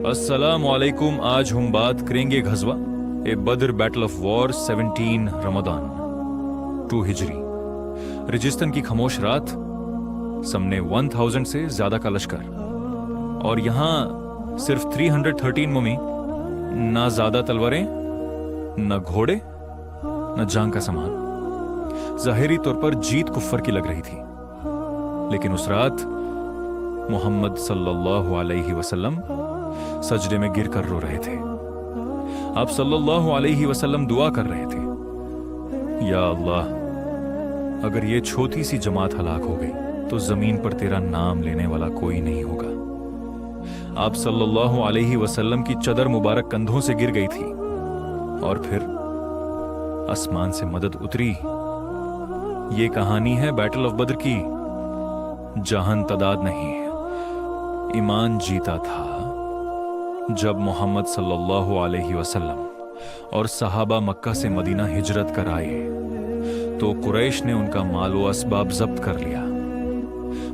अस्सलाम वालेकुम। आज हम बात करेंगे गज़वा ए Badr battle of war 17 Ramadan 2 हिजरी। रजिस्तान की खामोश रात, सामने 1000 से ज्यादा का लश्कर, और यहां सिर्फ 313 मोमी। ना ज्यादा तलवारें, न घोड़े, न जंग का सामान। ज़ाहिरी तौर पर जीत कुफ्फर की लग रही थी, लेकिन उस रात मोहम्मद सल्लल्लाहु अलैहि वसल्लम सजदे में गिरकर रो रहे थे। आप सल्लल्लाहु अलैहि वसल्लम दुआ कर रहे थे, या अल्लाह, अगर ये छोटी सी जमात हलाक हो गई तो जमीन पर तेरा नाम लेने वाला कोई नहीं होगा। आप सल्लल्लाहु अलैहि वसल्लम की चदर मुबारक कंधों से गिर गई थी, और फिर आसमान से मदद उतरी। ये कहानी है बैटल ऑफ बद्र की, जहां तदाद नहीं, ईमान जीता था। जब मोहम्मद सल्लल्लाहु अलैहि वसल्लम और सहाबा मक्का से मदीना हिजरत कर आए तो कुरैश ने उनका मालो असबाब जब्त कर लिया।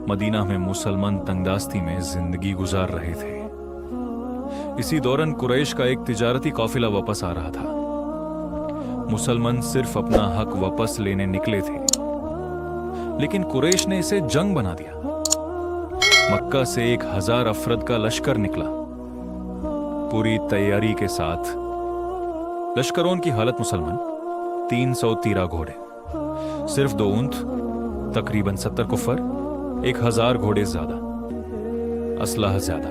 मदीना में मुसलमान तंगदास्ती में जिंदगी गुजार रहे थे। इसी दौरान कुरैश का एक तिजारती काफिला वापस आ रहा था। मुसलमान सिर्फ अपना हक वापस लेने निकले थे, लेकिन कुरैश ने इसे जंग बना दिया। मक्का से 1000 अफरद का लश्कर निकला, पूरी तैयारी के साथ। लश्करों की हालत मुसलमान, 313 घोड़े, सिर्फ 2 ऊंट, तकरीबन 70 कुफर, 1000 घोड़े ज्यादा, असलाह ज्यादा,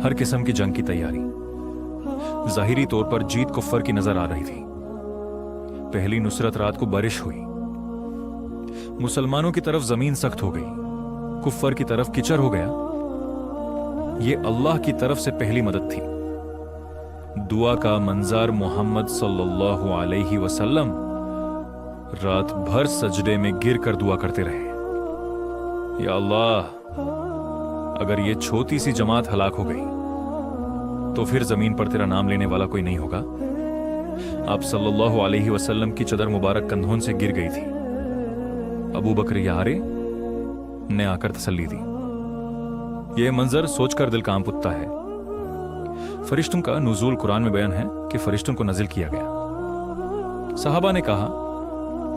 हर किस्म की जंग की तैयारी। जाहिरी तौर पर जीत कुफर की नजर आ रही थी। पहली नुसरत रात को बारिश हुई। मुसलमानों की तरफ जमीन सख्त हो गई, कुफर की तरफ कीचड़ हो गया। यह अल्लाह की तरफ से पहली मदद थी। दुआ का मंजर मोहम्मद सल्लल्लाहु अलैहि वसल्लम रात भर सजदे में गिर कर दुआ करते रहे, या अल्लाह, अगर ये छोटी सी जमात हलाक हो गई तो फिर जमीन पर तेरा नाम लेने वाला कोई नहीं होगा। आप सल्लल्लाहु अलैहि वसल्लम की चदर मुबारक कंधों से गिर गई थी। अबू बकर यारे ने आकर तसल्ली दी। यह मंजर सोचकर दिल कांप उठता है। फरिश्तों का नुज़ूल कुरान में बयान है कि फरिश्तों को नज़िल किया गया। सहाबा ने कहा,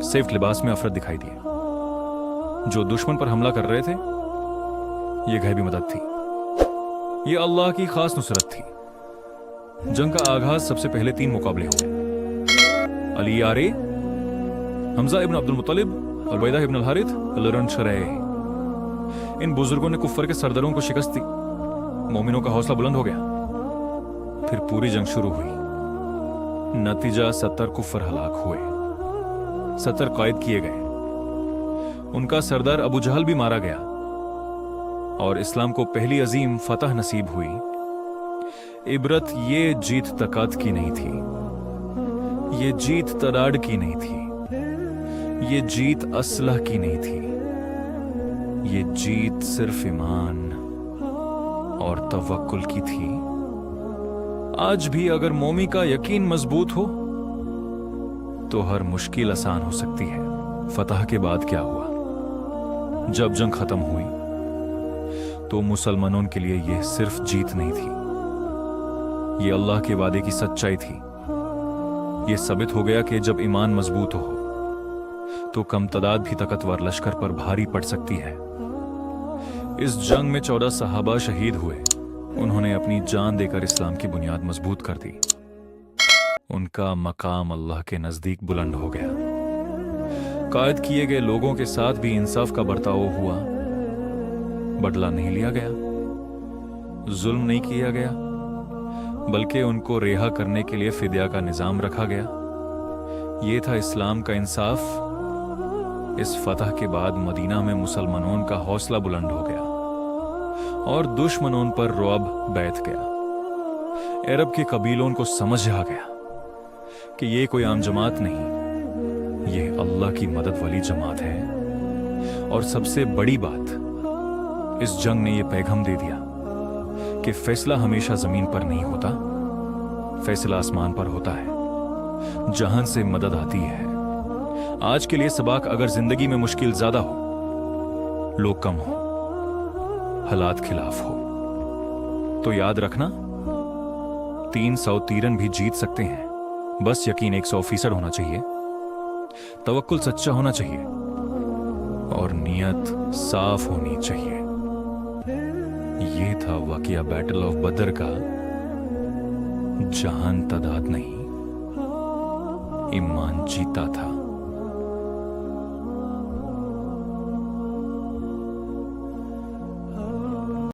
सेफ लिबास में अफरद दिखाई दिए जो दुश्मन पर हमला कर रहे थे। यह गैबी मदद थी, यह अल्लाह की खास नुसरत थी। जंग का आगाज सबसे पहले 3 मुकाबले हुए। अली यारे, हमजा इब्न अब्दुल मुत्तलिब, उबैदा इब्न अल हारिथ, लरन शरह। इन बुजुर्गों ने कुफ्फर के सरदारों को शिकस्त दी। मोमिनों का हौसला बुलंद हो गया। फिर पूरी जंग शुरू हुई। नतीजा 70 कुफ्फर हलाक हुए, 70 कैद किए गए। उनका सरदार अबू जहल भी मारा गया, और इस्लाम को पहली अजीम फतह नसीब हुई। इबरत ये जीत तकात की नहीं थी, ये जीत तदाड़ की नहीं थी, ये जीत असलह की नहीं थी। ये जीत सिर्फ ईमान और तवक्कुल की थी। आज भी अगर मोमी का यकीन मजबूत हो तो हर मुश्किल आसान हो सकती है। फतह के बाद क्या हुआ? जब जंग खत्म हुई तो मुसलमानों के लिए यह सिर्फ जीत नहीं थी, यह अल्लाह के वादे की सच्चाई थी। यह साबित हो गया कि जब ईमान मजबूत हो तो कम तादाद भी ताकतवर लश्कर पर भारी पड़ सकती है। इस जंग में 14 सहाबा शहीद हुए। उन्होंने अपनी जान देकर इस्लाम की बुनियाद मजबूत कर दी। उनका मकाम अल्लाह के नजदीक बुलंद हो गया। कैद किए गए लोगों के साथ भी इंसाफ का बर्ताव हुआ। बदला नहीं लिया गया, जुल्म नहीं किया गया, बल्कि उनको रिहा करने के लिए फिदिया का निजाम रखा गया। यह था इस्लाम का इंसाफ। इस फतह के बाद मदीना में मुसलमानों का हौसला बुलंद हो गया और दुश्मनों पर रुअब बैठ गया। अरब के कबीलों को समझ आ गया कि यह कोई आम जमात नहीं, यह अल्लाह की मदद वाली जमात है। और सबसे बड़ी बात, इस जंग ने यह पैगाम दे दिया कि फैसला हमेशा जमीन पर नहीं होता, फैसला आसमान पर होता है, जहां से मदद आती है। आज के लिए सबक, अगर जिंदगी में मुश्किल ज्यादा हो, लोग कम हो, हालात खिलाफ हो, तो याद रखना 300 तीरन भी जीत सकते हैं, बस यकीन 100% होना चाहिए, तवक्कुल सच्चा होना चाहिए और नियत साफ होनी चाहिए। ये था वाकया बैटल ऑफ बदर का, जहां तदाद नहीं ईमान जीता था।